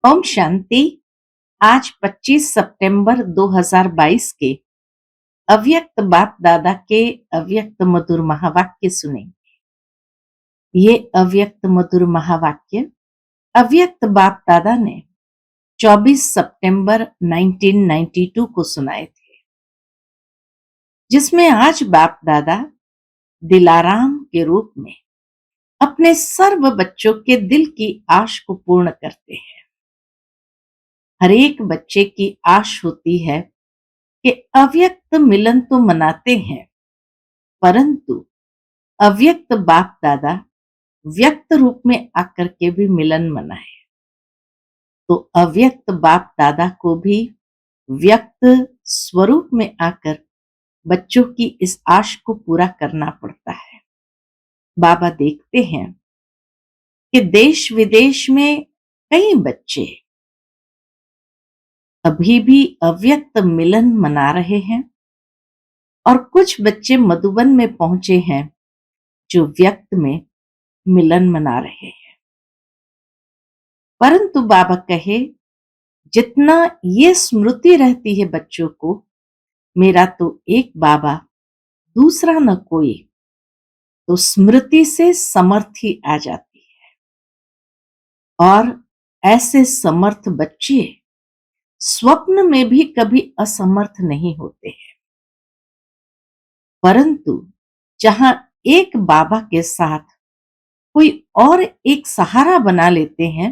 ओम शांति। आज 25 सितंबर 2022 के अव्यक्त बाप दादा के अव्यक्त मधुर महावाक्य सुने। ये अव्यक्त मधुर महावाक्य अव्यक्त बाप दादा ने 24 सितंबर 1992 को सुनाए थे, जिसमें आज बाप दादा दिलाराम के रूप में अपने सर्व बच्चों के दिल की आश को पूर्ण करते हैं। हर एक बच्चे की आश होती है कि अव्यक्त मिलन तो मनाते हैं, परंतु अव्यक्त बाप दादा व्यक्त रूप में आकर के भी मिलन मनाए। तो अव्यक्त बाप दादा को भी व्यक्त स्वरूप में आकर बच्चों की इस आश को पूरा करना पड़ता है। बाबा देखते हैं कि देश विदेश में कई बच्चे अभी भी अव्यक्त मिलन मना रहे हैं और कुछ बच्चे मधुबन में पहुंचे हैं जो व्यक्त में मिलन मना रहे हैं। परंतु बाबा कहे, जितना ये स्मृति रहती है बच्चों को, मेरा तो एक बाबा दूसरा न कोई, तो स्मृति से समर्थी आ जाती है। और ऐसे समर्थ बच्चे स्वप्न में भी कभी असमर्थ नहीं होते हैं, परंतु जहां एक बाबा के साथ कोई और एक सहारा बना लेते हैं,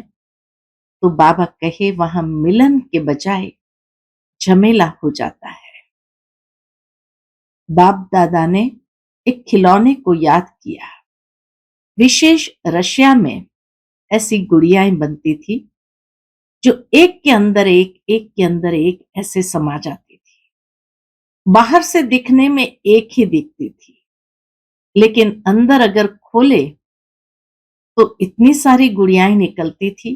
तो बाबा कहे वहां मिलन के बजाय झमेला हो जाता है। बाप दादा ने एक खिलौने को याद किया। विशेष रशिया में ऐसी गुड़ियाएं बनती थी जो एक के अंदर एक के अंदर एक ऐसे समा जाती थी। बाहर से दिखने में एक ही दिखती थी, लेकिन अंदर अगर खोले तो इतनी सारी गुड़ियाएं निकलती थी,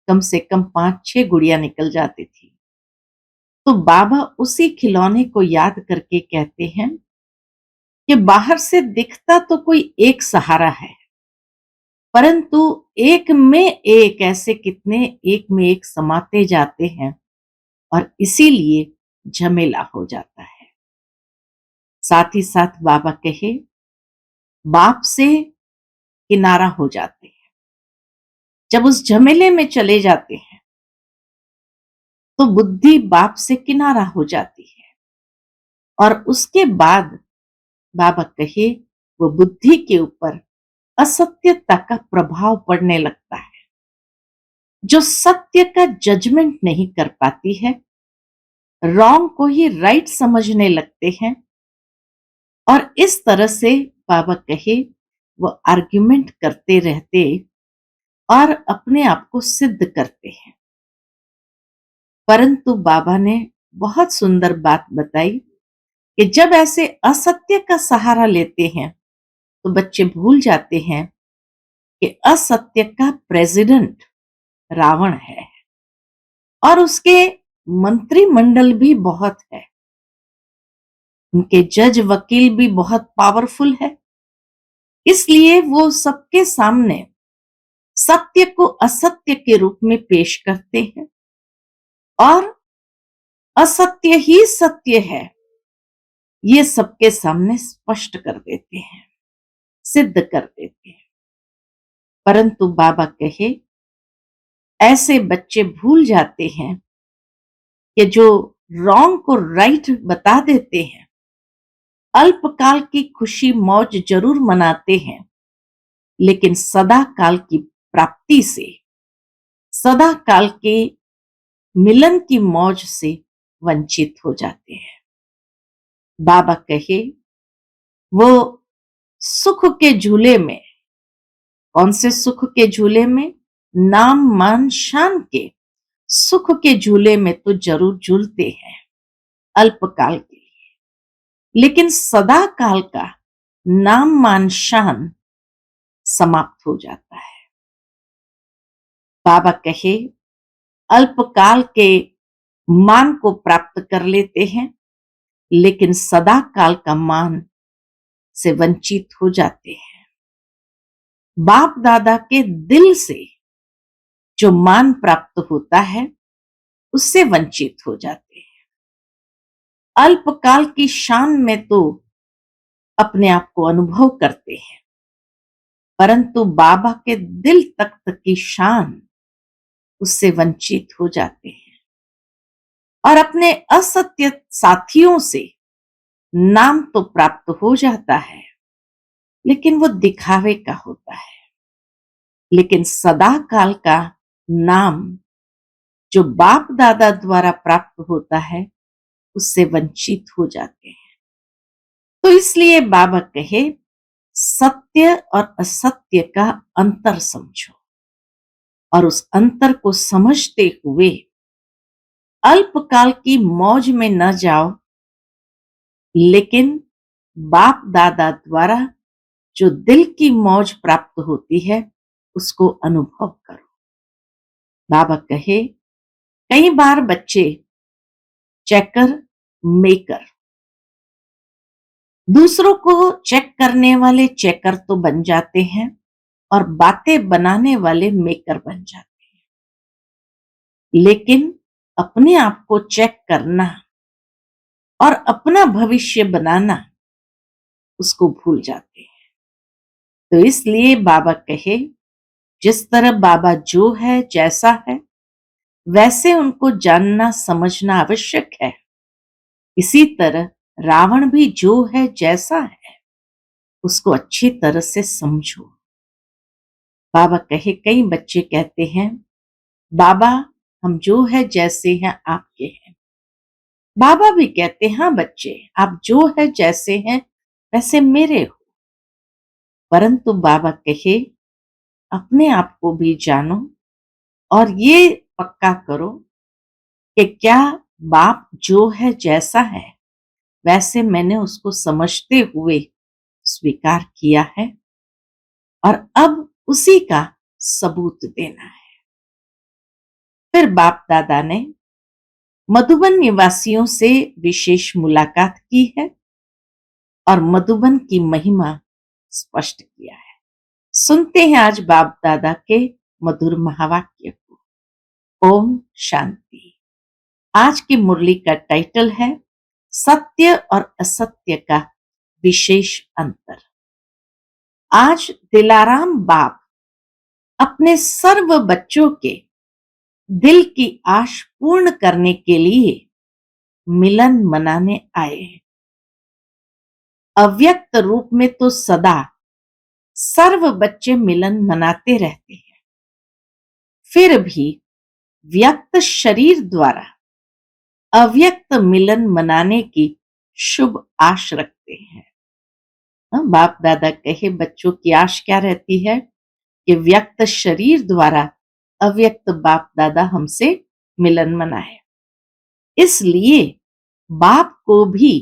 कम से कम 5-6 गुड़िया निकल जाती थी। तो बाबा उसी खिलौने को याद करके कहते हैं कि बाहर से दिखता तो कोई एक सहारा है, परंतु एक में एक ऐसे कितने एक में एक समाते जाते हैं और इसीलिए झमेला हो जाता है। साथ ही साथ बाबा कहे, बाप से किनारा हो जाते हैं। जब उस झमेले में चले जाते हैं तो बुद्धि बाप से किनारा हो जाती है और उसके बाद बाबा कहे वो बुद्धि के ऊपर असत्यता का प्रभाव पड़ने लगता है, जो सत्य का जजमेंट नहीं कर पाती है, रॉन्ग को ही राइट समझने लगते हैं। और इस तरह से बाबा कहे वो आर्ग्यूमेंट करते रहते और अपने आप को सिद्ध करते हैं। परंतु बाबा ने बहुत सुंदर बात बताई कि जब ऐसे असत्य का सहारा लेते हैं तो बच्चे भूल जाते हैं कि असत्य का प्रेसिडेंट रावण है और उसके मंत्रिमंडल भी बहुत है, उनके जज वकील भी बहुत पावरफुल है। इसलिए वो सबके सामने सत्य को असत्य के रूप में पेश करते हैं और असत्य ही सत्य है ये सबके सामने स्पष्ट कर देते हैं, सिद्ध कर देते हैं। परंतु बाबा कहे ऐसे बच्चे भूल जाते हैं कि जो रॉन्ग को राइट बता देते हैं, अल्पकाल की खुशी मौज जरूर मनाते हैं, लेकिन सदा काल की प्राप्ति से, सदा काल के मिलन की मौज से वंचित हो जाते हैं। बाबा कहे वो सुख के झूले में, कौन से सुख के झूले में? नाम मान शान के सुख के झूले में तो जरूर झूलते हैं अल्पकाल के लिए, लेकिन सदा काल का नाम मान शान समाप्त हो जाता है। बाबा कहे अल्पकाल के मान को प्राप्त कर लेते हैं, लेकिन सदा काल का मान से वंचित हो जाते हैं। बाप दादा के दिल से जो मान प्राप्त होता है उससे वंचित हो जाते हैं। अल्पकाल की शान में तो अपने आप को अनुभव करते हैं, परंतु बाबा के दिल तख्त की शान उससे वंचित हो जाते हैं और अपने असत्य साथियों से नाम तो प्राप्त हो जाता है, लेकिन वो दिखावे का होता है। लेकिन सदा काल का नाम जो बाप दादा द्वारा प्राप्त होता है उससे वंचित हो जाते हैं। तो इसलिए बाबा कहे, सत्य और असत्य का अंतर समझो और उस अंतर को समझते हुए अल्पकाल की मौज में न जाओ, लेकिन बाप दादा द्वारा जो दिल की मौज प्राप्त होती है उसको अनुभव करो। बाबा कहे, कई बार बच्चे चेकर मेकर, दूसरों को चेक करने वाले चेकर तो बन जाते हैं और बातें बनाने वाले मेकर बन जाते हैं, लेकिन अपने आप को चेक करना और अपना भविष्य बनाना उसको भूल जाते हैं। तो इसलिए बाबा कहे, जिस तरह बाबा जो है जैसा है वैसे उनको जानना समझना आवश्यक है, इसी तरह रावण भी जो है जैसा है उसको अच्छी तरह से समझो। बाबा कहे, कई बच्चे कहते हैं, बाबा हम जो है जैसे हैं आपके हैं। बाबा भी कहते हैं, हाँ बच्चे आप जो है जैसे हैं वैसे मेरे हो। परंतु बाबा कहे, अपने आप को भी जानो और ये पक्का करो कि क्या बाप जो है जैसा है वैसे मैंने उसको समझते हुए स्वीकार किया है और अब उसी का सबूत देना है। फिर बाप दादा ने मधुबन निवासियों से विशेष मुलाकात की है और मधुबन की महिमा स्पष्ट किया है। सुनते हैं आज बाप दादा के मधुर महावाक्य को। ओम शांति। आज की मुरली का टाइटल है सत्य और असत्य का विशेष अंतर। आज दिलाराम बाप अपने सर्व बच्चों के दिल की आश पूर्ण करने के लिए मिलन मनाने आए हैं। अव्यक्त रूप में तो सदा सर्व बच्चे मिलन मनाते रहते हैं, फिर भी व्यक्त शरीर द्वारा अव्यक्त मिलन मनाने की शुभ आश रखते हैं। बाप दादा कहे, बच्चों की आश क्या रहती है कि व्यक्त शरीर द्वारा अव्यक्त बाप दादा हमसे मिलन मनाए। इसलिए बाप को भी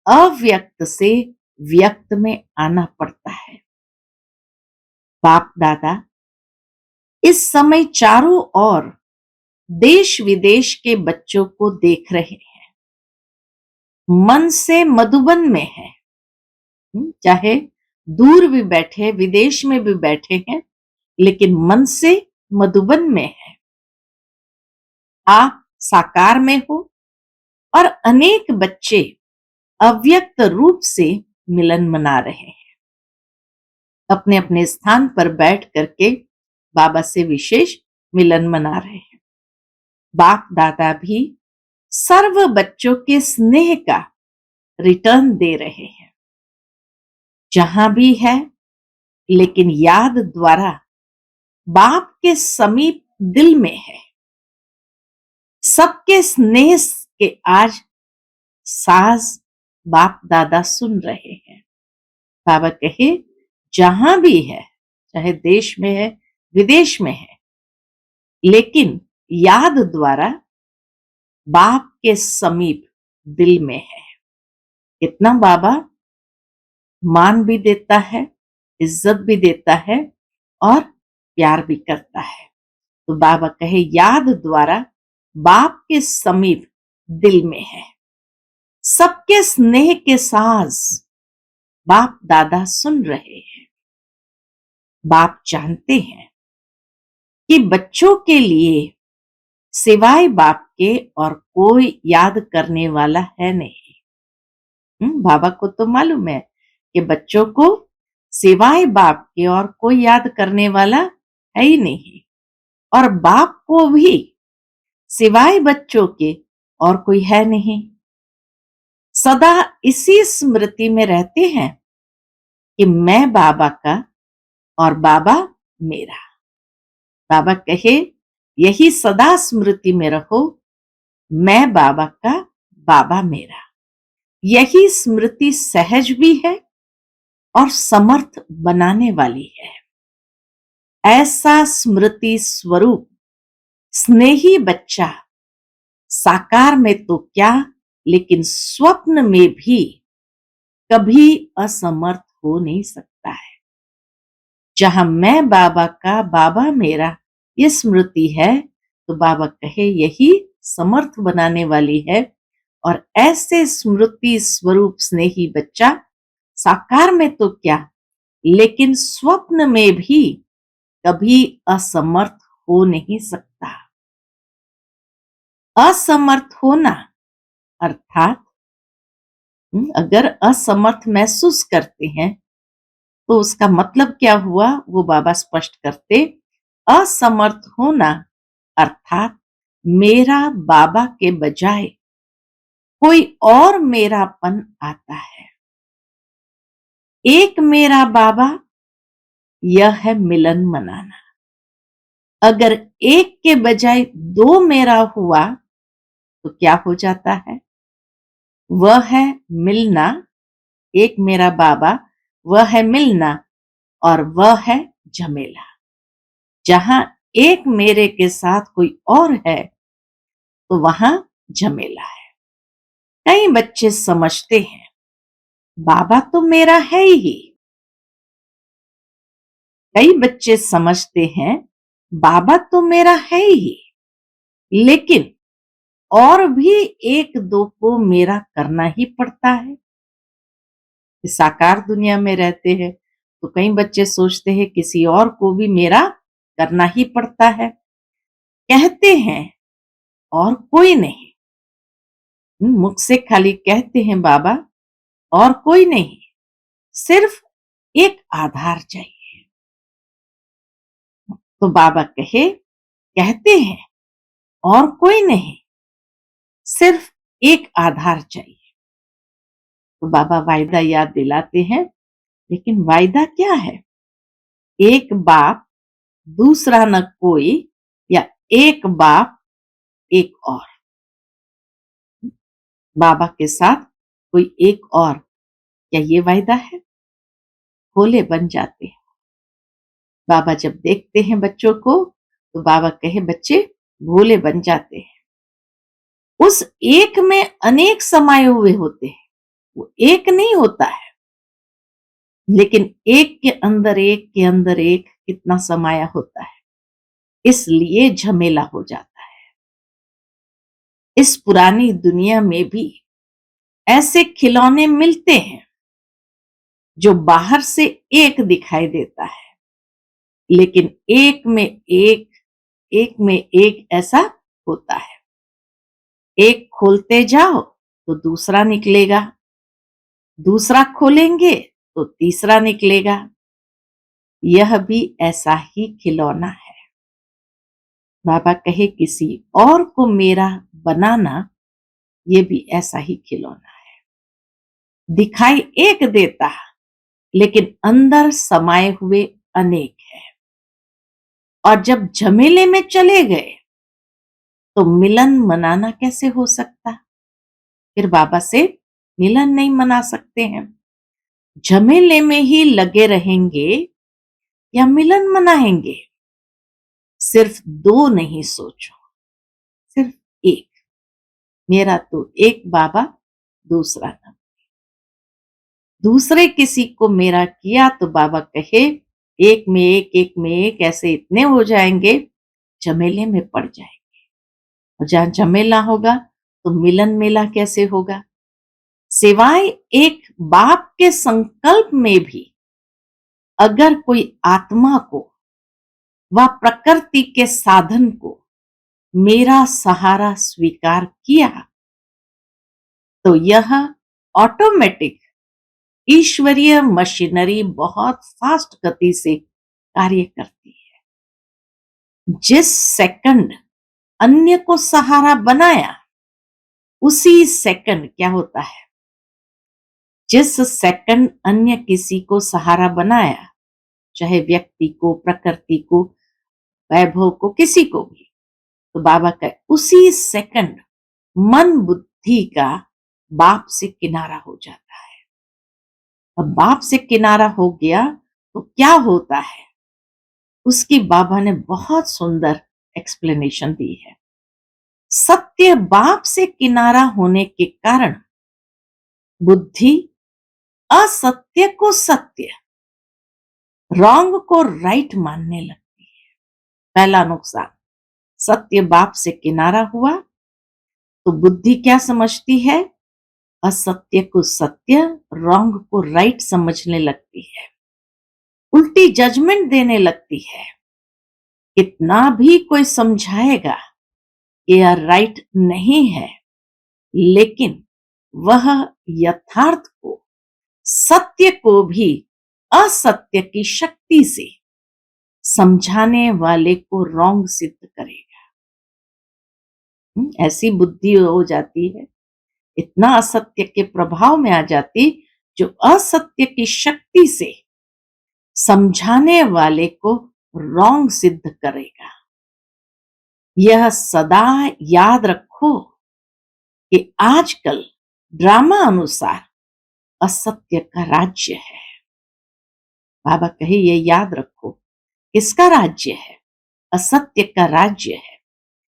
अव्यक्त से व्यक्त में आना पड़ता है। बाप दादा इस समय चारों ओर देश विदेश के बच्चों को देख रहे हैं, मन से मधुबन में है, चाहे दूर भी बैठे विदेश में भी बैठे हैं, लेकिन मन से मधुबन में है। आप साकार में हो और अनेक बच्चे अव्यक्त रूप से मिलन मना रहे हैं, अपने अपने स्थान पर बैठ करके बाबा से विशेष मिलन मना रहे हैं। बाप दादा भी सर्व बच्चों के स्नेह का रिटर्न दे रहे हैं, जहां भी है, लेकिन याद द्वारा बाप के समीप दिल में है। सबके स्नेह के आज साज बाप दादा सुन रहे हैं। बाबा कहे, जहां भी है, चाहे देश में है विदेश में है, लेकिन याद द्वारा बाप के समीप दिल में है। इतना बाबा मान भी देता है, इज्जत भी देता है और प्यार भी करता है। तो बाबा कहे, याद द्वारा बाप के समीप दिल में है। सबके स्नेह के साज बाप दादा सुन रहे हैं। बाप जानते हैं कि बच्चों के लिए सिवाय बाप के और कोई याद करने वाला है नहीं। बाबा को तो मालूम है कि बच्चों को सिवाय बाप के और कोई याद करने वाला है ही नहीं, और बाप को भी सिवाय बच्चों के और कोई है नहीं। सदा इसी स्मृति में रहते हैं कि मैं बाबा का और बाबा मेरा। बाबा कहे यही सदा स्मृति में रहो, मैं बाबा का, बाबा मेरा। यही स्मृति सहज भी है और समर्थ बनाने वाली है। ऐसा स्मृति स्वरूप स्नेही बच्चा साकार में तो क्या, लेकिन स्वप्न में भी कभी असमर्थ हो नहीं सकता है। जहां मैं बाबा का, बाबा मेरा ये स्मृति है, तो बाबा कहे यही समर्थ बनाने वाली है। और ऐसे स्मृति स्वरूप स्नेही बच्चा साकार में तो क्या, लेकिन स्वप्न में भी कभी असमर्थ हो नहीं सकता। असमर्थ होना अर्थात अगर असमर्थ महसूस करते हैं तो उसका मतलब क्या हुआ, वो बाबा स्पष्ट करते। असमर्थ होना अर्थात मेरा बाबा के बजाय कोई और मेरापन आता है। एक मेरा बाबा, यह है मिलन मनाना। अगर एक के बजाय दो मेरा हुआ तो क्या हो जाता है, वह है मिलना। एक मेरा बाबा, वह है मिलना, और वह है झमेला। जहां एक मेरे के साथ कोई और है तो वहां झमेला है। कई बच्चे समझते हैं बाबा तो मेरा है ही। कई बच्चे समझते हैं बाबा तो मेरा है ही, लेकिन और भी एक दो को मेरा करना ही पड़ता है। साकार दुनिया में रहते हैं तो कई बच्चे सोचते हैं किसी और को भी मेरा करना ही पड़ता है। कहते हैं और कोई नहीं, मुख से खाली कहते हैं बाबा और कोई नहीं, सिर्फ एक आधार चाहिए। तो बाबा कहे कहते हैं और कोई नहीं, सिर्फ एक आधार चाहिए। तो बाबा वायदा याद दिलाते हैं, लेकिन वायदा क्या है? एक बाप दूसरा न कोई, या एक बाप एक और। बाबा के साथ कोई एक और, क्या ये वायदा है? भोले बन जाते हैं। बाबा जब देखते हैं बच्चों को तो बाबा कहे बच्चे भोले बन जाते हैं। उस एक में अनेक समाये हुए होते हैं, वो एक नहीं होता है, लेकिन एक के अंदर एक के अंदर एक कितना समाया होता है, इसलिए झमेला हो जाता है। इस पुरानी दुनिया में भी ऐसे खिलौने मिलते हैं जो बाहर से एक दिखाई देता है, लेकिन एक में एक ऐसा होता है। एक खोलते जाओ तो दूसरा निकलेगा, दूसरा खोलेंगे तो तीसरा निकलेगा। यह भी ऐसा ही खिलौना है। बाबा कहे किसी और को मेरा बनाना, ये भी ऐसा ही खिलौना है। दिखाई एक देता, लेकिन अंदर समाये हुए अनेक है। और जब झमेले में चले गए तो मिलन मनाना कैसे हो सकता? फिर बाबा से मिलन नहीं मना सकते हैं। झमेले में ही लगे रहेंगे या मिलन मनाएंगे? सिर्फ दो नहीं सोचो, सिर्फ एक। मेरा तो एक बाबा, दूसरा न। दूसरे किसी को मेरा किया तो बाबा कहे एक में एक में एक, ऐसे इतने हो जाएंगे, झमेले में पड़ जाएंगे। और जहां झमेला होगा तो मिलन मेला कैसे होगा? सिवाय एक बाप के संकल्प में भी अगर कोई आत्मा को व प्रकृति के साधन को मेरा सहारा स्वीकार किया, तो यह ऑटोमेटिक ईश्वरीय मशीनरी बहुत फास्ट गति से कार्य करती है। जिस सेकंड अन्य को सहारा बनाया, उसी सेकंड क्या होता है, जिस सेकंड अन्य किसी को सहारा बनाया, चाहे व्यक्ति को, प्रकृति को, वैभव को, किसी को भी, तो बाबा का उसी सेकंड मन बुद्धि का बाप से किनारा हो जाता है। अब बाप से किनारा हो गया तो क्या होता है, उसकी बाबा ने बहुत सुंदर एक्सप्लेनेशन दी है। सत्य बाप से किनारा होने के कारण बुद्धि असत्य को सत्य, रॉन्ग को राइट मानने लगती है। पहला नुकसान, सत्य बाप से किनारा हुआ तो बुद्धि क्या समझती है, असत्य को सत्य, रॉन्ग को राइट समझने लगती है, उल्टी जजमेंट देने लगती है। कितना भी कोई समझाएगा कि यह राइट नहीं है, लेकिन वह यथार्थ को, सत्य को भी असत्य की शक्ति से समझाने वाले को रॉन्ग सिद्ध करेगा। ऐसी बुद्धि हो जाती है, इतना असत्य के प्रभाव में आ जाती, जो असत्य की शक्ति से समझाने वाले को रॉन्ग सिद्ध करेगा। यह सदा याद रखो कि आजकल ड्रामा अनुसार असत्य का राज्य है। बाबा कहे ये याद रखो, किसका राज्य है, असत्य का राज्य है।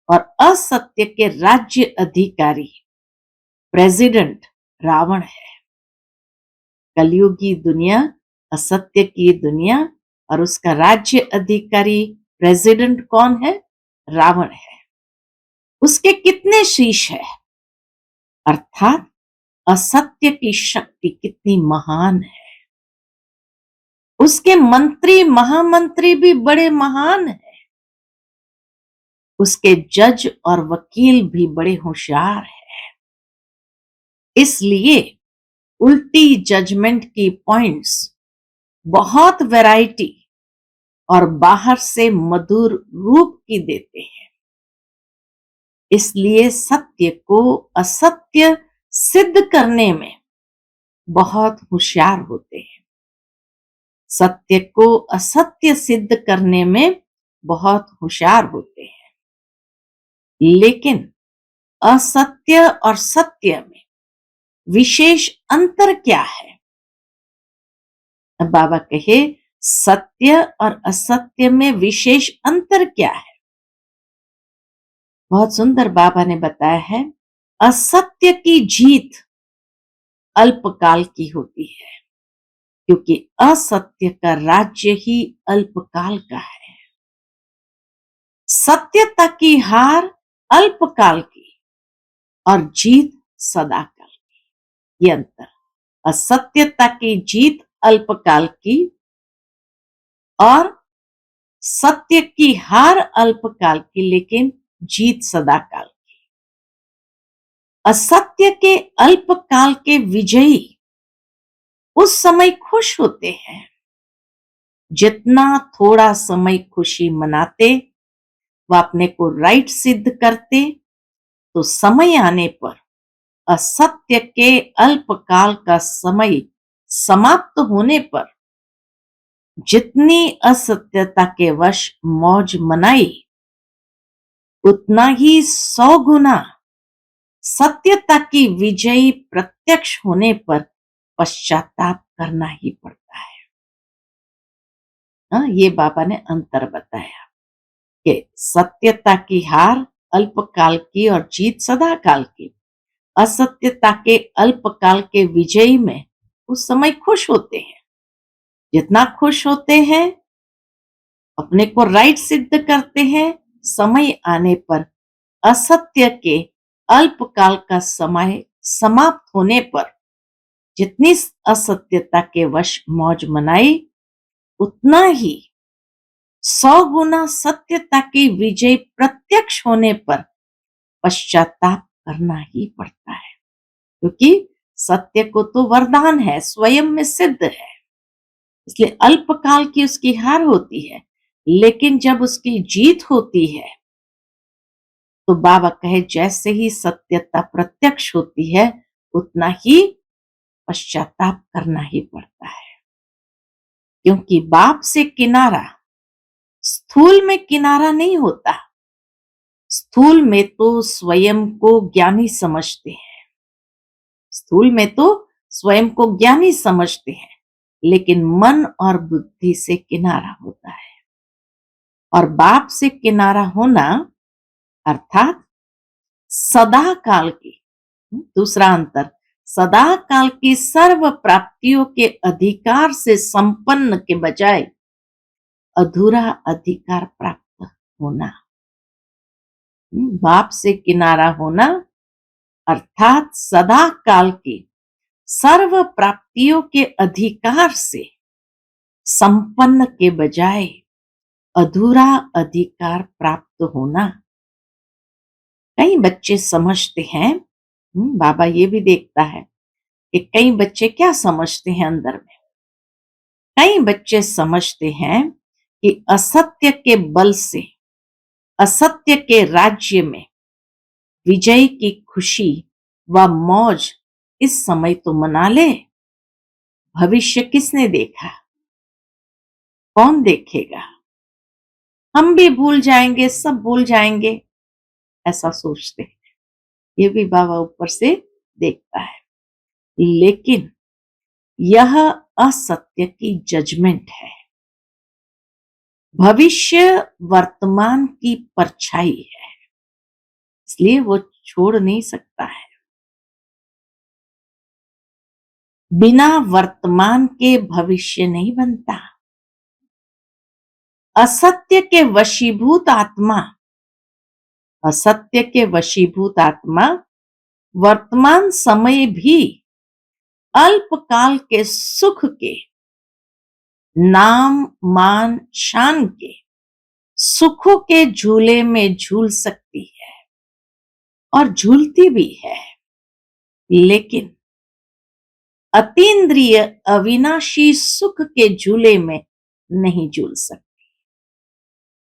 और असत्य के राज्य अधिकारी प्रेसिडेंट रावण है। कलयुगी दुनिया, असत्य की दुनिया, और उसका राज्य अधिकारी प्रेसिडेंट कौन है, रावण है। उसके कितने शीश है, अर्थात असत्य की शक्ति कितनी महान है। उसके मंत्री महामंत्री भी बड़े महान हैं। उसके जज और वकील भी बड़े होशियार हैं। इसलिए उल्टी जजमेंट की पॉइंट्स बहुत वैरायटी और बाहर से मधुर रूप की देते हैं। इसलिए सत्य को असत्य सिद्ध करने में बहुत होशियार होते हैं। सत्य को असत्य सिद्ध करने में बहुत होशियार होते हैं। लेकिन असत्य और सत्य में विशेष अंतर क्या है? बाबा कहे सत्य और असत्य में विशेष अंतर क्या है? बहुत सुंदर बाबा ने बताया है, असत्य की जीत अल्पकाल की होती है, क्योंकि असत्य का राज्य ही अल्पकाल का है। सत्यता की हार अल्पकाल की और जीत सदाकाल की। ये अंतर, असत्यता की जीत अल्पकाल की और सत्य की हार अल्पकाल की, लेकिन जीत सदाकाल की। असत्य के अल्पकाल के विजयी उस समय खुश होते हैं, जितना थोड़ा समय खुशी मनाते व अपने को राइट सिद्ध करते, तो समय आने पर असत्य के अल्पकाल का समय समाप्त होने पर जितनी असत्यता के वश मौज मनाई, उतना ही 100 गुना सत्यता की विजयी प्रत्यक्ष होने पर पश्चाताप करना ही पड़ता है। ये बाबा ने अंतर बताया कि सत्यता की हार अल्पकाल की और जीत सदा काल की। असत्यता के अल्पकाल के विजयी में उस समय खुश होते हैं। जितना खुश होते हैं, अपने को राइट सिद्ध करते हैं, समय आने पर असत्य के अल्पकाल का समय समाप्त होने पर जितनी असत्यता के वश मौज मनाई, उतना ही 100 गुना सत्यता की विजय प्रत्यक्ष होने पर पश्चाताप करना ही पड़ता है, क्योंकि सत्य को तो वरदान है, स्वयं में सिद्ध है। इसलिए अल्पकाल की उसकी हार होती है, लेकिन जब उसकी जीत होती है तो बाबा कहे जैसे ही सत्यता प्रत्यक्ष होती है उतना ही पश्चाताप करना ही पड़ता है, क्योंकि बाप से किनारा स्थूल में किनारा नहीं होता। स्थूल में तो स्वयं को ज्ञानी समझते हैं, स्थूल में तो स्वयं को ज्ञानी समझते हैं, लेकिन मन और बुद्धि से किनारा होता है। और बाप से किनारा होना अर्थात सदा काल की, दूसरा अंतर, सदा काल की सर्व प्राप्तियों के अधिकार से संपन्न के बजाय अधूरा अधिकार प्राप्त होना। बाप से किनारा होना अर्थात सदा काल की सर्व प्राप्तियों के अधिकार से संपन्न के बजाय अधूरा अधिकार प्राप्त होना। कई बच्चे समझते हैं, बाबा ये भी देखता है कि कई बच्चे क्या समझते हैं अंदर में। कई बच्चे समझते हैं कि असत्य के बल से असत्य के राज्य में विजय की खुशी व मौज इस समय तो मना ले, भविष्य किसने देखा, कौन देखेगा, हम भी भूल जाएंगे, सब भूल जाएंगे, ऐसा सोचते हैं। ये भी बाबा ऊपर से देखता है, लेकिन यह असत्य की जजमेंट है। भविष्य वर्तमान की परछाई है, इसलिए वो छोड़ नहीं सकता है। बिना वर्तमान के भविष्य नहीं बनता। असत्य के वशीभूत आत्मा, असत्य के वशीभूत आत्मा वर्तमान समय भी अल्पकाल के सुख के, नाम मान शान के सुखों के झूले में झूल सकती है और झूलती भी है, लेकिन अतीन्द्रिय अविनाशी सुख के झूले में नहीं झूल सकती।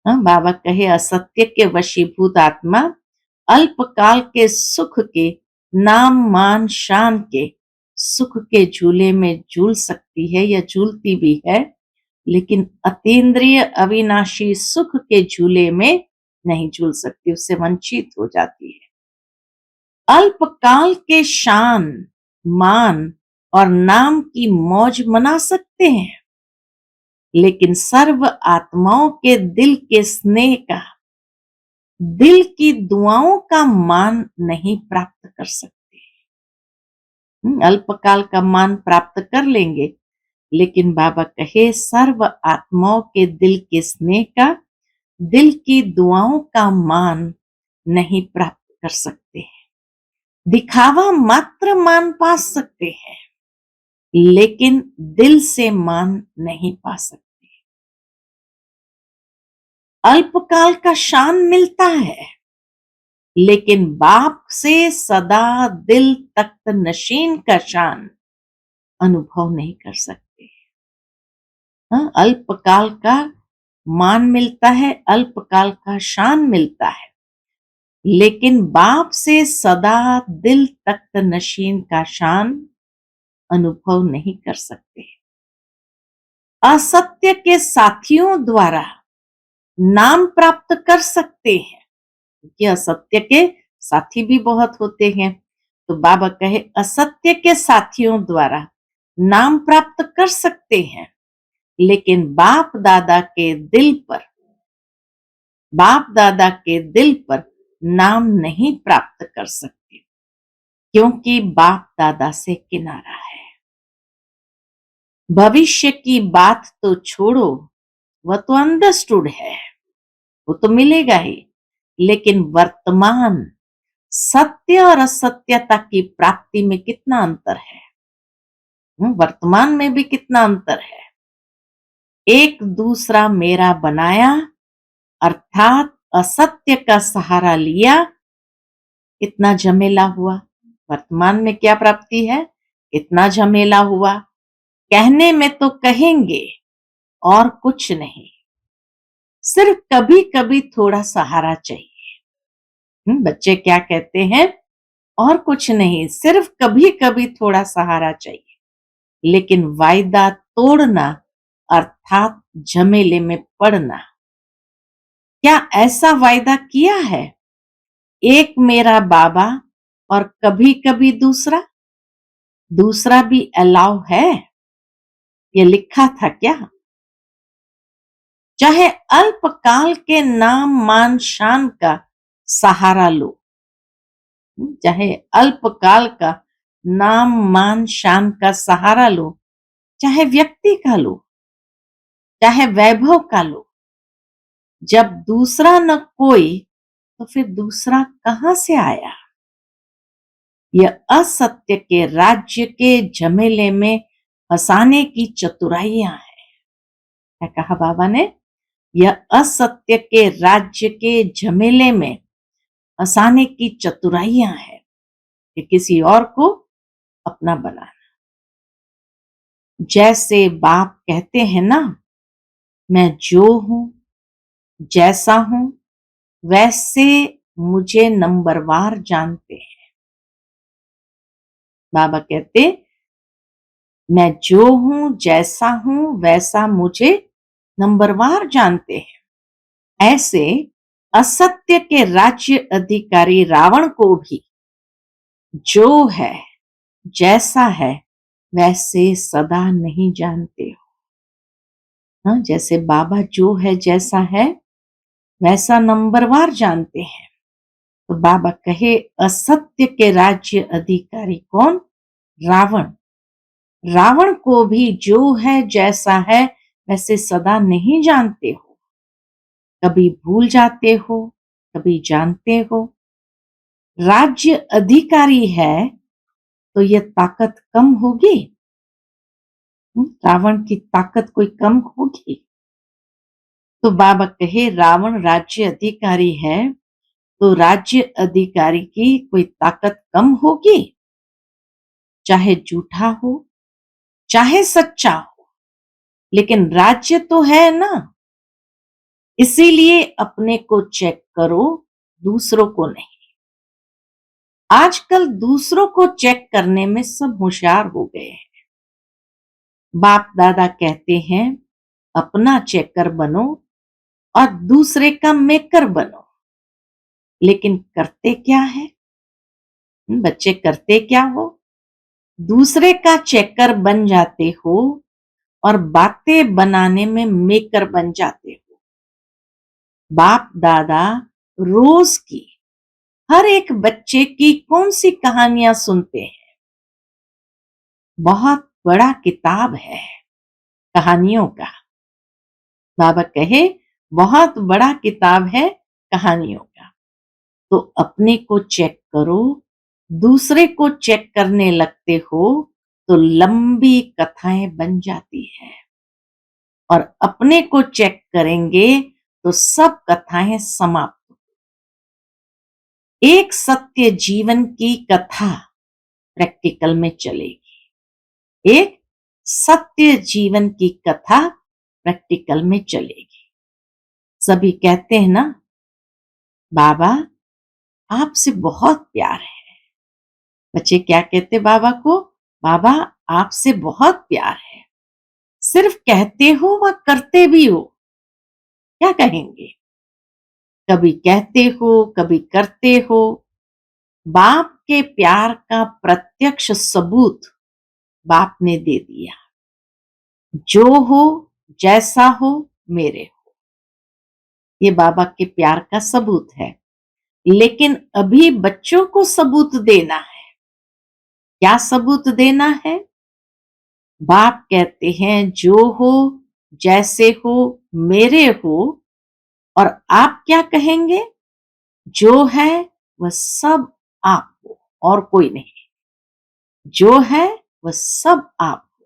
बाबा कहे असत्य के वशीभूत आत्मा अल्पकाल के सुख के, नाम मान शान के सुख के झूले में झूल सकती है या झूलती भी है, लेकिन अतीन्द्रिय अविनाशी सुख के झूले में नहीं झूल सकती, उससे वंचित हो जाती है। अल्पकाल के शान, मान और नाम की मौज मना सकते हैं, लेकिन सर्व आत्माओं के दिल के स्नेह का, दिल की दुआओं का मान नहीं प्राप्त कर सकते। अल्पकाल का मान प्राप्त कर लेंगे, लेकिन बाबा कहे सर्व आत्माओं के दिल के स्नेह का, दिल की दुआओं का मान नहीं प्राप्त कर सकते हैं। दिखावा मात्र मान पा सकते हैं, लेकिन दिल से मान नहीं पा सकते। अल्पकाल का शान मिलता है, लेकिन बाप से सदा दिल तख्त नशीन का शान अनुभव नहीं कर सकते। अल्पकाल का मान मिलता है, अल्पकाल का शान मिलता है, लेकिन बाप से सदा दिल तख्त नशीन का शान अनुभव नहीं कर सकते। असत्य के साथियों द्वारा नाम प्राप्त कर सकते हैं, क्योंकि असत्य के साथी भी बहुत होते हैं। तो बाबा कहे असत्य के साथियों द्वारा नाम प्राप्त कर सकते हैं, लेकिन बाप दादा के दिल पर, बाप दादा के दिल पर नाम नहीं प्राप्त कर सकते, क्योंकि बाप दादा से किनारा है। भविष्य की बात तो छोड़ो, वह तो अंडरस्टूड है, वो तो मिलेगा ही, लेकिन वर्तमान सत्य और असत्यता की प्राप्ति में कितना अंतर है। वर्तमान में भी कितना अंतर है। एक दूसरा मेरा बनाया, अर्थात असत्य का सहारा लिया, इतना झमेला हुआ। वर्तमान में क्या प्राप्ति है? इतना झमेला हुआ। कहने में तो कहेंगे और कुछ नहीं, सिर्फ कभी कभी थोड़ा सहारा चाहिए। बच्चे क्या कहते हैं? और कुछ नहीं, सिर्फ कभी कभी थोड़ा सहारा चाहिए। लेकिन वायदा तोड़ना अर्थात झमेले में पड़ना, क्या ऐसा वायदा किया है? एक मेरा बाबा और कभी कभी दूसरा, दूसरा भी अलाउ है? ये लिखा था क्या? चाहे अल्पकाल के नाम मान शान का सहारा लो, चाहे अल्पकाल का नाम मान शान का सहारा लो, चाहे व्यक्ति का लो, चाहे वैभव का लो, जब दूसरा न कोई तो फिर दूसरा कहां से आया? यह असत्य के राज्य के झमेले में फंसाने की चतुराइयां है। क्या कहा बाबा ने? यह असत्य के राज्य के झमेले में फंसाने की चतुराइयां है कि किसी और को अपना बनाना। जैसे बाप कहते हैं ना, मैं जो हूं, जैसा हूं, वैसे मुझे नंबरवार जानते हैं। बाबा कहते, मैं जो हूं, जैसा हूं, वैसा मुझे नंबरवार जानते हैं। ऐसे असत्य के राज्य अधिकारी रावण को भी जो है, जैसा है, वैसे सदा नहीं जानते हो। हाँ, जैसे बाबा जो है, जैसा है, वैसा नंबरवार जानते हैं। तो बाबा कहे, असत्य के राज्य अधिकारी कौन? रावण। रावण को भी जो है, जैसा है, वैसे सदा नहीं जानते हो। कभी भूल जाते हो, कभी जानते हो। राज्य अधिकारी है तो ये ताकत कम होगी? रावण की ताकत कोई कम होगी? तो बाबा कहे, रावण राज्य अधिकारी है तो राज्य अधिकारी की कोई ताकत कम होगी? चाहे झूठा हो, चाहे सच्चा हो, लेकिन राज्य तो है ना। इसीलिए अपने को चेक करो, दूसरों को नहीं। आजकल दूसरों को चेक करने में सब होशियार हो गए हैं। बाप दादा कहते हैं, अपना चेकर बनो और दूसरे का मेकर बनो। लेकिन करते क्या है? बच्चे करते क्या हो? दूसरे का चेकर बन जाते हो और बातें बनाने में मेकर बन जाते हो। बाप दादा रोज की हर एक बच्चे की कौन सी कहानियां सुनते हैं? बहुत बड़ा किताब है कहानियों का। बाबा कहे, बहुत बड़ा किताब है कहानियों का। तो अपने को चेक करो, दूसरे को चेक करने लगते हो तो लंबी कथाएं बन जाती है। और अपने को चेक करेंगे तो सब कथाएं समाप्त। एक सत्य जीवन की कथा प्रैक्टिकल में चलेगी। एक सत्य जीवन की कथा प्रैक्टिकल में चलेगी। सभी कहते हैं ना, बाबा आपसे बहुत प्यार है। बच्चे क्या कहते बाबा को? बाबा आपसे बहुत प्यार है। सिर्फ कहते हो व करते भी हो? क्या कहेंगे? कभी कहते हो, कभी करते हो। बाप के प्यार का प्रत्यक्ष सबूत बाप ने दे दिया। जो हो, जैसा हो, मेरे हो। ये बाबा के प्यार का सबूत है। लेकिन अभी बच्चों को सबूत देना है। क्या सबूत देना है? बाप कहते हैं, जो हो, जैसे हो, मेरे हो। और आप क्या कहेंगे? जो है वह सब आप हो और कोई नहीं। जो है वह सब आप हो।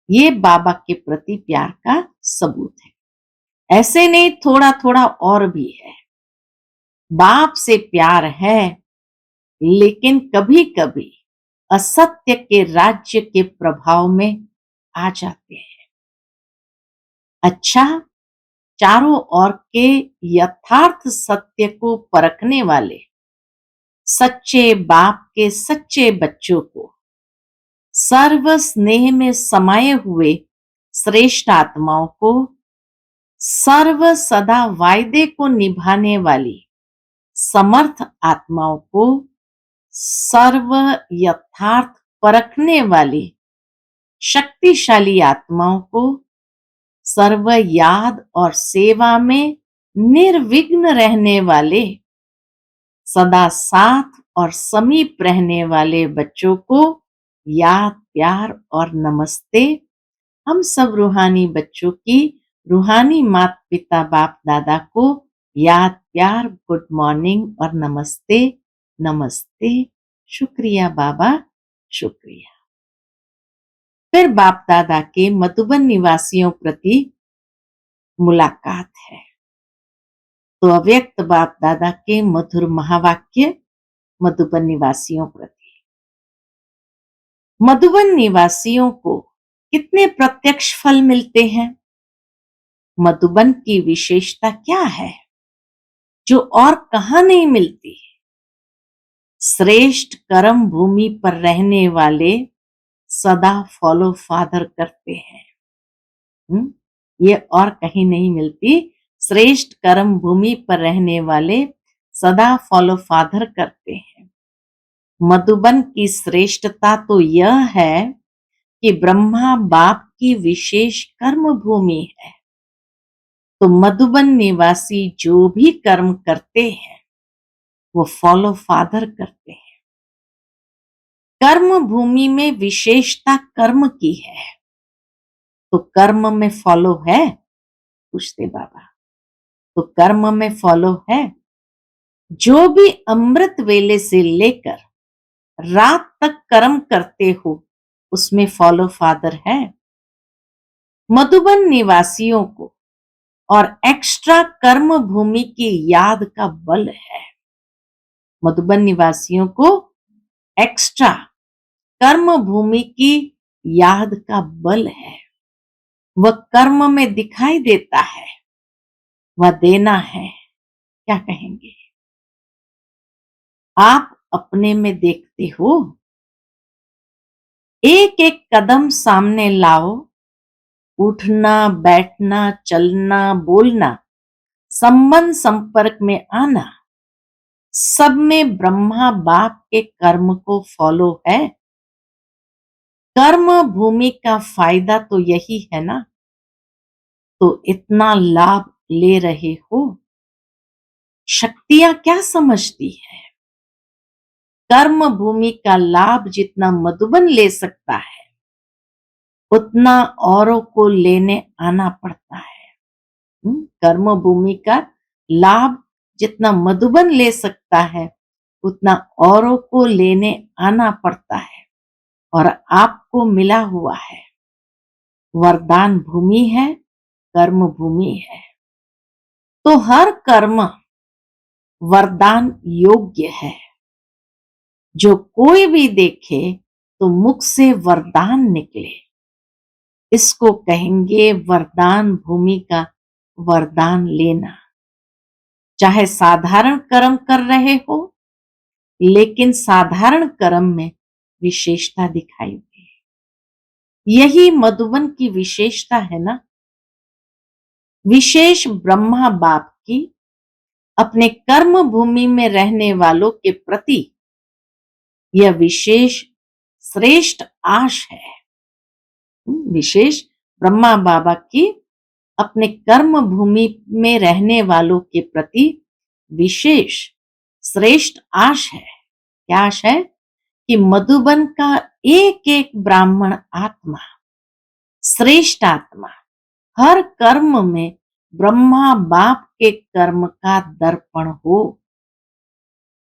ये बाबा के प्रति प्यार का सबूत है। ऐसे नहीं, थोड़ा थोड़ा और भी है। बाप से प्यार है, लेकिन कभी कभी असत्य के राज्य के प्रभाव में आ जाते हैं। अच्छा, चारों ओर के यथार्थ सत्य को परखने वाले सच्चे बाप के सच्चे बच्चों को सर्व स्नेह में समाये हुए श्रेष्ठ आत्माओं को, सर्व सदा वायदे को निभाने वाली समर्थ आत्माओं को, सर्व यथार्थ परखने वाली शक्तिशाली आत्माओं को, सर्व याद और सेवा में निर्विघ्न रहने वाले, सदा साथ और समीप रहने वाले बच्चों को याद, प्यार और नमस्ते। हम सब रूहानी बच्चों की रूहानी माता पिता बाप दादा को याद, प्यार, गुड मॉर्निंग और नमस्ते। नमस्ते, शुक्रिया बाबा, शुक्रिया। फिर बाप दादा के मधुबन निवासियों प्रति मुलाकात है। तो अव्यक्त बाप दादा के मधुर महावाक्य मधुबन निवासियों प्रति। मधुबन निवासियों को कितने प्रत्यक्ष फल मिलते हैं? मधुबन की विशेषता क्या है जो और कहां नहीं मिलती? श्रेष्ठ कर्म भूमि पर रहने वाले सदा फॉलो फादर करते हैं। ये और कहीं नहीं मिलती। श्रेष्ठ कर्म भूमि पर रहने वाले सदा फॉलो फादर करते हैं। मधुबन की श्रेष्ठता तो यह है कि ब्रह्मा बाप की विशेष कर्म भूमि है। तो मधुबन निवासी जो भी कर्म करते हैं वो फॉलो फादर करते हैं। कर्म भूमि में विशेषता कर्म की है, तो कर्म में फॉलो है? पूछते बाबा। तो कर्म में फॉलो है। जो भी अमृत वेले से लेकर रात तक कर्म करते हो उसमें फॉलो फादर है। मधुबन निवासियों को और एक्स्ट्रा कर्म भूमि की याद का बल है। मधुबन निवासियों को एक्स्ट्रा कर्म भूमि की याद का बल है। वह कर्म में दिखाई देता है, वह देना है। क्या कहेंगे? आप अपने में देखते हो? एक एक कदम सामने लाओ, उठना, बैठना, चलना, बोलना, संबंध संपर्क में आना, सब में ब्रह्मा बाप के कर्म को फॉलो है। कर्म भूमि का फायदा तो यही है ना, तो इतना लाभ ले रहे हो। शक्तियां क्या समझती है? कर्म भूमि का लाभ जितना मधुबन ले सकता है उतना औरों को लेने आना पड़ता है। कर्म भूमि का लाभ जितना मधुबन ले सकता है उतना औरों को लेने आना पड़ता है। और आपको मिला हुआ है, वरदान भूमि है, कर्म भूमि है। तो हर कर्म वरदान योग्य है। जो कोई भी देखे तो मुख से वरदान निकले, इसको कहेंगे वरदान भूमि का वरदान लेना। चाहे साधारण कर्म कर रहे हो, लेकिन साधारण कर्म में विशेषता दिखाई दे। यही मधुबन की विशेषता है ना। विशेष ब्रह्मा बाप की अपने कर्म भूमि में रहने वालों के प्रति यह विशेष श्रेष्ठ आश है। विशेष ब्रह्मा बाबा की अपने कर्म भूमि में रहने वालों के प्रति विशेष श्रेष्ठ आश है। क्या आश है? कि मधुबन का एक एक ब्राह्मण आत्मा, श्रेष्ठ आत्मा, हर कर्म में ब्रह्मा बाप के कर्म का दर्पण हो।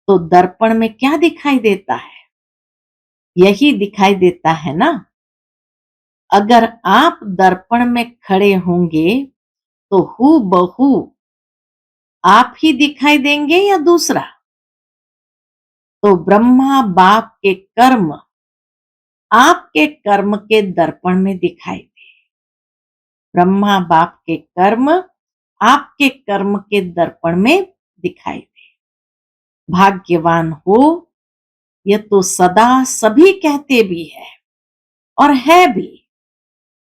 तो दर्पण में क्या दिखाई देता है? यही दिखाई देता है ना, अगर आप दर्पण में खड़े होंगे तो हूबहू आप ही दिखाई देंगे या दूसरा? तो ब्रह्मा बाप के कर्म आपके कर्म के दर्पण में दिखाई दे। ब्रह्मा बाप के कर्म आपके कर्म के दर्पण में दिखाई दे। भाग्यवान हो, यह तो सदा सभी कहते भी है और है भी,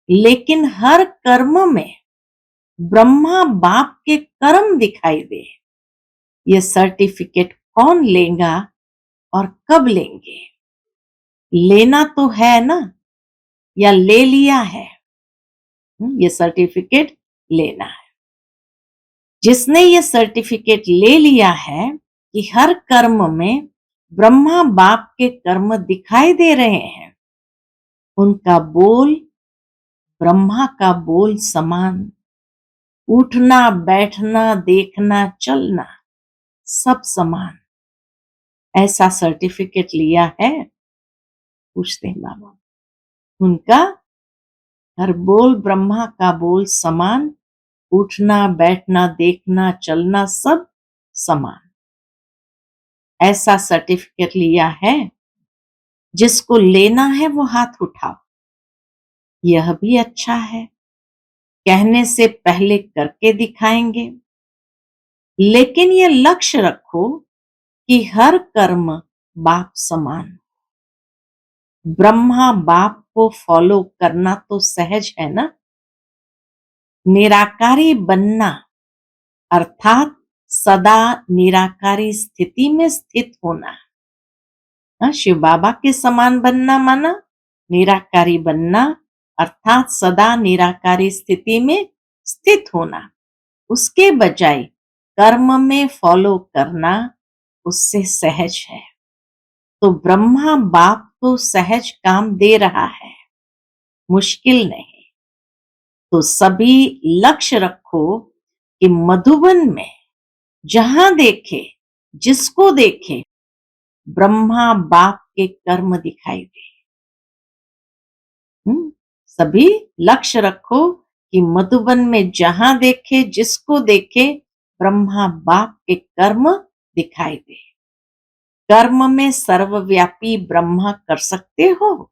लेकिन हर कर्म में ब्रह्मा बाप के कर्म दिखाई दे। ये सर्टिफिकेट कौन लेगा और कब लेंगे? लेना तो है ना, या ले लिया है? ये सर्टिफिकेट लेना है। जिसने ये सर्टिफिकेट ले लिया है कि हर कर्म में ब्रह्मा बाप के कर्म दिखाई दे रहे हैं, उनका बोल ब्रह्मा का बोल समान। उठना बैठना देखना चलना सब समान। ऐसा सर्टिफिकेट लिया है? पूछते हैं बाबा। उनका हर बोल ब्रह्मा का बोल समान, उठना बैठना देखना चलना सब समान। ऐसा सर्टिफिकेट लिया है? जिसको लेना है वो हाथ उठाओ। यह भी अच्छा है, कहने से पहले करके दिखाएंगे। लेकिन ये लक्ष्य रखो कि हर कर्म बाप समान। ब्रह्मा बाप को फॉलो करना तो सहज है ना। निराकारी बनना अर्थात सदा निराकारी स्थिति में स्थित होना। शिव बाबा के समान बनना माना निराकारी बनना अर्थात सदा निराकारी स्थिति में स्थित होना। उसके बजाय कर्म में फॉलो करना उससे सहज है। तो ब्रह्मा बाप तो सहज काम दे रहा है, मुश्किल नहीं। तो सभी लक्ष्य रखो कि मधुबन में जहां देखे जिसको देखे ब्रह्मा बाप के कर्म दिखाई दे। सभी लक्ष्य रखो कि मधुबन में जहां देखे जिसको देखे ब्रह्मा बाप के कर्म दिखाई दे। कर्म में सर्वव्यापी ब्रह्मा कर सकते हो?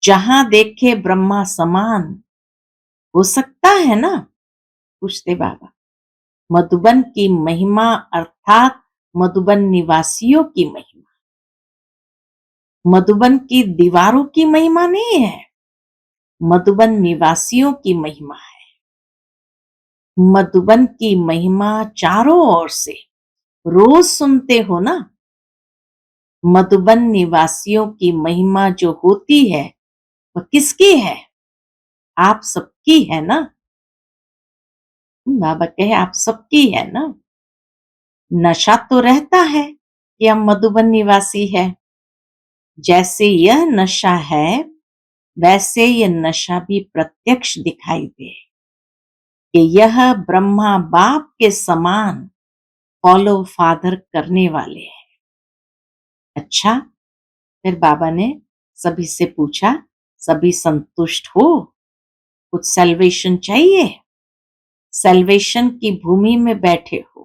जहां देखे ब्रह्मा समान हो सकता है ना? पूछते बाबा। मधुबन की महिमा अर्थात मधुबन निवासियों की महिमा, मधुबन की दीवारों की महिमा नहीं है, मधुबन निवासियों की महिमा है। मधुबन की महिमा चारों ओर से रोज सुनते हो ना। मधुबन निवासियों की महिमा जो होती है वह किसकी है? आप सबकी है ना। बाबा कहे आप सबकी है ना। नशा तो रहता है कि हम मधुबन निवासी है। जैसे यह नशा है वैसे यह नशा भी प्रत्यक्ष दिखाई दे कि यह ब्रह्मा बाप के समान फॉलो फादर करने वाले हैं। अच्छा, फिर बाबा ने सभी से पूछा, सभी संतुष्ट हो? कुछ सेल्वेशन चाहिए? सेल्वेशन की भूमि में बैठे हो,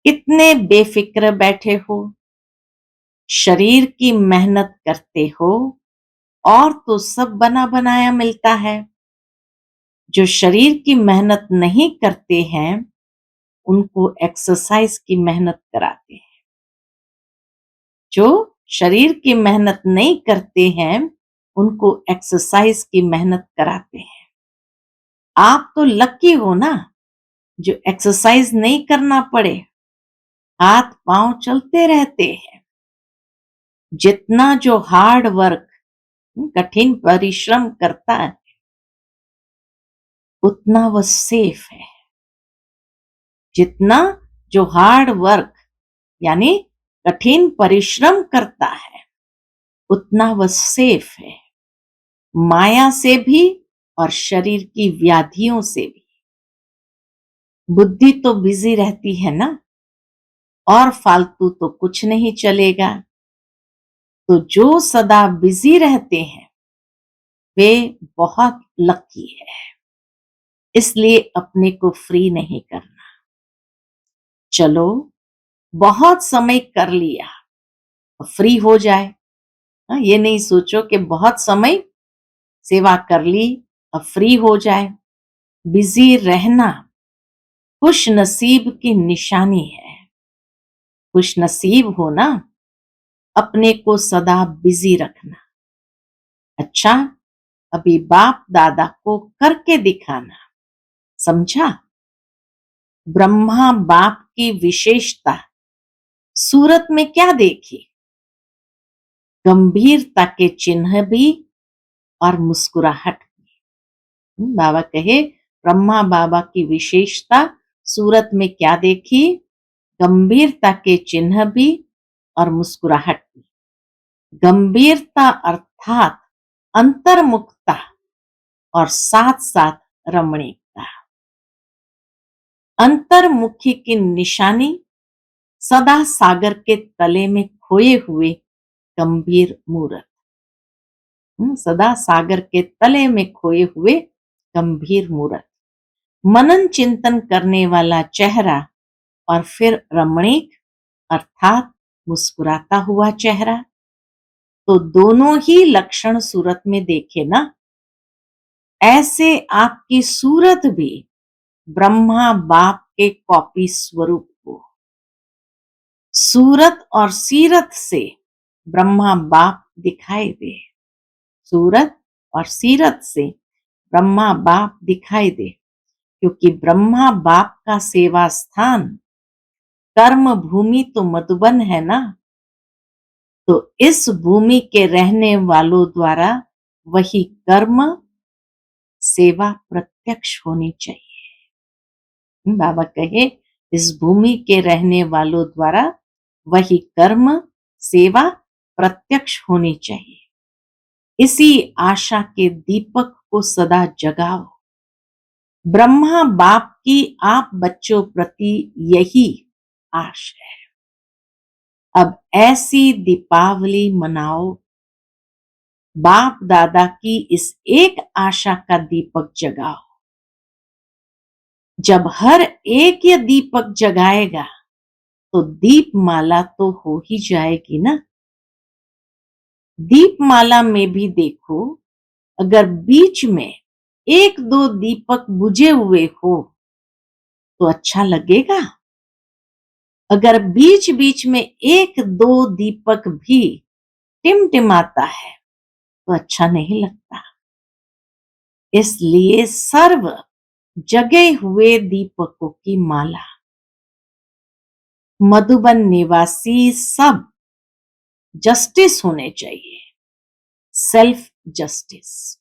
कितने बेफिक्र बैठे हो। शरीर की मेहनत करते हो और तो सब बना बनाया मिलता है। जो शरीर की मेहनत नहीं करते हैं उनको एक्सरसाइज की मेहनत कराते हैं। जो शरीर की मेहनत नहीं करते हैं उनको एक्सरसाइज की मेहनत कराते हैं। आप तो लकी हो ना जो एक्सरसाइज नहीं करना पड़े, हाथ पांव चलते रहते हैं। जितना जो हार्ड वर्क कठिन परिश्रम करता है उतना वह सेफ है। जितना जो हार्ड वर्क यानी कठिन परिश्रम करता है उतना वह सेफ है, माया से भी और शरीर की व्याधियों से भी। बुद्धि तो बिजी रहती है ना, और फालतू तो कुछ नहीं चलेगा। तो जो सदा बिजी रहते हैं वे बहुत लकी है। इसलिए अपने को फ्री नहीं करना। चलो, बहुत समय कर लिया, फ्री हो जाए। ये नहीं सोचो कि बहुत समय सेवा कर ली, अब फ्री हो जाए। बिजी रहना खुश नसीब की निशानी है। खुश नसीब हो ना, अपने को सदा बिजी रखना। अच्छा, अभी बाप दादा को करके दिखाना, समझा? ब्रह्मा बाप की विशेषता सूरत में क्या देखी? गंभीरता के चिन्ह भी और मुस्कुराहट भी। बाबा कहे, ब्रह्मा बाबा की विशेषता सूरत में क्या देखी? गंभीरता के चिन्ह भी और मुस्कुराहट भी। गंभीरता अर्थात अंतर्मुखता और साथ साथ रमणीकता। अंतर्मुखी की निशानी सदा सागर के तले में खोए हुए गंभीर मूर्त। सदा सागर के तले में खोए हुए गंभीर मूर्त। मनन चिंतन करने वाला चेहरा और फिर रमणीक अर्थात मुस्कुराता हुआ चेहरा। तो दोनों ही लक्षण सूरत में देखे ना। ऐसे आपकी सूरत भी ब्रह्मा बाप के कॉपी स्वरूप हो। सूरत और सीरत से ब्रह्मा बाप दिखाई दे। सूरत और सीरत से ब्रह्मा बाप दिखाई दे, क्योंकि ब्रह्मा बाप का सेवा स्थान कर्म भूमि तो मधुबन है ना। तो इस भूमि के रहने वालों द्वारा वही कर्म सेवा प्रत्यक्ष होनी चाहिए। बाबा कहे, इस भूमि के रहने वालों द्वारा वही कर्म सेवा प्रत्यक्ष होनी चाहिए। इसी आशा के दीपक को सदा जगाओ। ब्रह्मा बाप की आप बच्चों प्रति यही आश है। अब ऐसी दीपावली मनाओ। बाप दादा की इस एक आशा का दीपक जगाओ। जब हर एक ये दीपक जगाएगा तो दीपमाला तो हो ही जाएगी ना। दीपमाला में भी देखो, अगर बीच में एक दो दीपक बुझे हुए हो तो अच्छा लगेगा। अगर बीच बीच में एक दो दीपक भी टिमटिमाता है तो अच्छा नहीं लगता। इसलिए सर्व जगे हुए दीपकों की माला। मधुबन निवासी सब जस्टिस होने चाहिए, सेल्फ जस्टिस।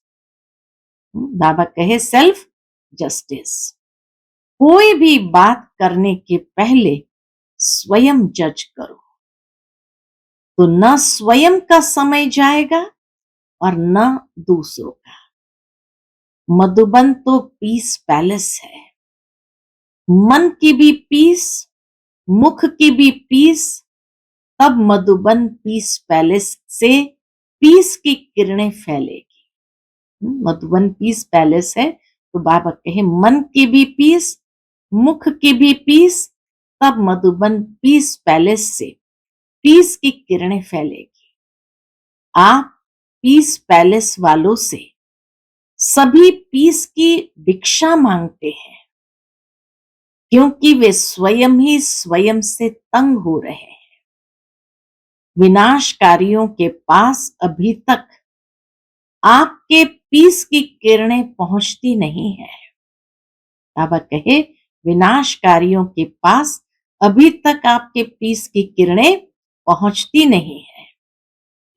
बाबा कहे, सेल्फ जस्टिस। कोई भी बात करने के पहले स्वयं जज करो, तो न स्वयं का समय जाएगा और न दूसरों का। मधुबन तो पीस पैलेस है। मन की भी पीस, मुख की भी पीस, तब मधुबन पीस पैलेस से पीस की किरणें फैलेगी। मधुबन पीस पैलेस है, तो बाबा कहे, मन की भी पीस, मुख की भी पीस, तब मधुबन पीस पैलेस से पीस की किरणें फैलेगी। आप पीस पैलेस वालों से सभी पीस की भिक्षा मांगते हैं, क्योंकि वे स्वयं ही स्वयं से तंग हो रहे हैं। विनाशकारियों के पास अभी तक आपके पीस की किरणें पहुंचती नहीं है। बाबा कहे, विनाशकारियों के पास अभी तक आपके पीस की किरणें पहुंचती नहीं है,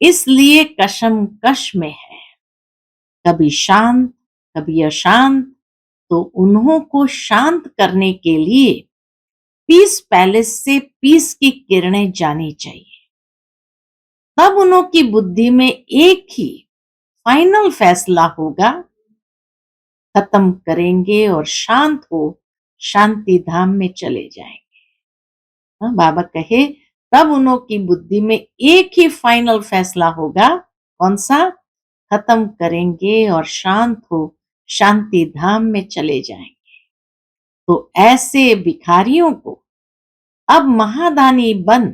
इसलिए कशमकश में है। कभी शांत कभी अशांत। तो उन्हों को शांत करने के लिए पीस पैलेस से पीस की किरणें जानी चाहिए। तब उन्हों की बुद्धि में एक ही फाइनल फैसला होगा, खत्म करेंगे और शांत हो शांति धाम में चले जाएंगे। बाबा कहे, तब उन्हों की बुद्धि में एक ही फाइनल फैसला होगा, कौन सा? खत्म करेंगे और शांत हो शांति धाम में चले जाएंगे। तो ऐसे भिखारियों को अब महादानी बन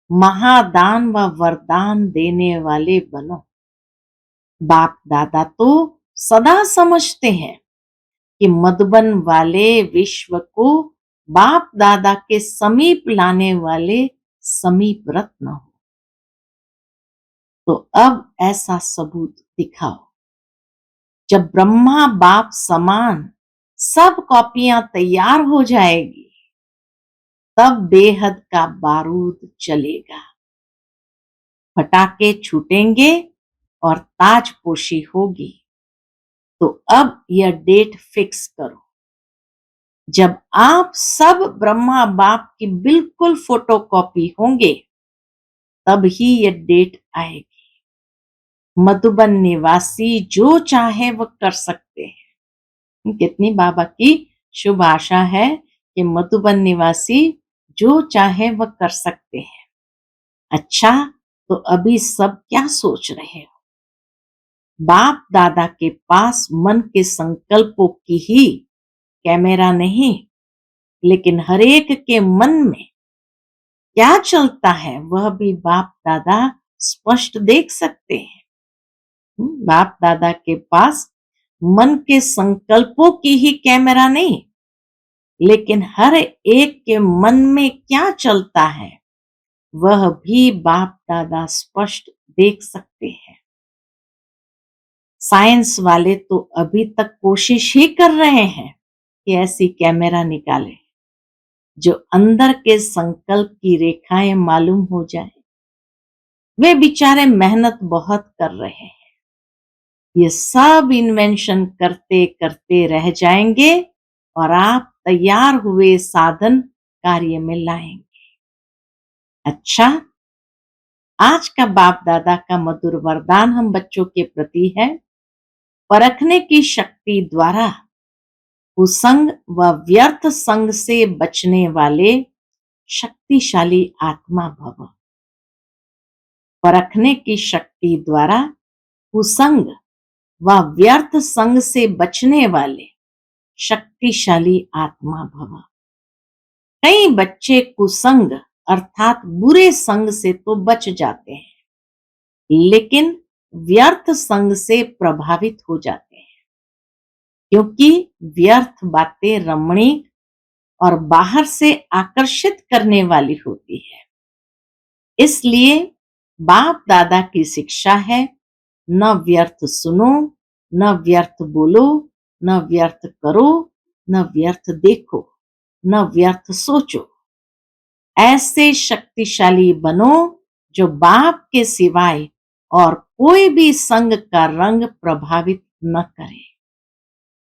महादान व वरदान देने वाले बनो। बाप दादा तो सदा समझते हैं कि मधुबन वाले विश्व को बाप दादा के समीप लाने वाले समीप रत्न हो। तो अब ऐसा सबूत दिखाओ। जब ब्रह्मा बाप समान सब कॉपियां तैयार हो जाएगी, तब बेहद का बारूद चलेगा, पटाखे छूटेंगे और ताजपोशी होगी। तो अब यह डेट फिक्स करो। जब आप सब ब्रह्मा बाप की बिल्कुल फोटोकॉपी होंगे, तब ही यह डेट आएगी। मधुबन निवासी जो चाहे वह कर सकते हैं। कितनी बाबा की शुभ आशा है कि मधुबन निवासी जो चाहे वह कर सकते हैं। अच्छा, तो अभी सब क्या सोच रहे हो? बाप दादा के पास मन के संकल्पों की ही कैमरा नहीं, लेकिन हरेक के मन में क्या चलता है वह भी बाप दादा स्पष्ट देख सकते हैं। बाप दादा के पास मन के संकल्पों की ही कैमरा नहीं, लेकिन हर एक के मन में क्या चलता है वह भी बाप दादा स्पष्ट देख सकते हैं। साइंस वाले तो अभी तक कोशिश ही कर रहे हैं कि ऐसी कैमरा निकाले जो अंदर के संकल्प की रेखाएं मालूम हो जाए। वे बेचारे मेहनत बहुत कर रहे हैं। ये सब इन्वेंशन करते करते रह जाएंगे और आप तैयार हुए साधन कार्य में लाएंगे। अच्छा, आज का बाप दादा का मधुर वरदान हम बच्चों के प्रति है, परखने की शक्ति द्वारा कुसंग व व्यर्थ संग से बचने वाले शक्तिशाली आत्मा भव। परखने की शक्ति द्वारा कुसंग व व्यर्थ संग से बचने वाले शक्तिशाली आत्मा भव। कई बच्चे कुसंग अर्थात बुरे संग से तो बच जाते हैं, लेकिन व्यर्थ संग से प्रभावित हो जाते हैं, क्योंकि व्यर्थ बातें रमणीक और बाहर से आकर्षित करने वाली होती है। इसलिए बाप दादा की शिक्षा है, न व्यर्थ सुनो, न व्यर्थ बोलो, न व्यर्थ करो, न व्यर्थ देखो, न व्यर्थ सोचो। ऐसे शक्तिशाली बनो जो बाप के सिवाय और कोई भी संग का रंग प्रभावित न करे।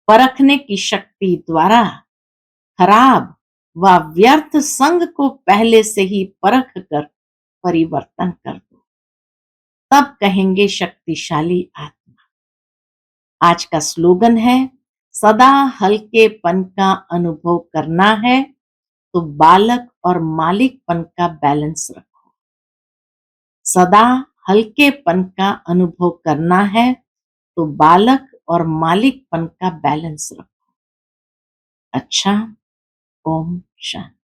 परखने की शक्ति द्वारा खराब व व्यर्थ संग को पहले से ही परख कर परिवर्तन कर दो, तब कहेंगे शक्तिशाली आत्मा। आज का स्लोगन है, सदा हल्केपन का अनुभव करना है तो बालक और मालिकपन का बैलेंस रखो। सदा हल्केपन का अनुभव करना है तो बालक और मालिकपन का बैलेंस रखो। अच्छा, ओम शांति।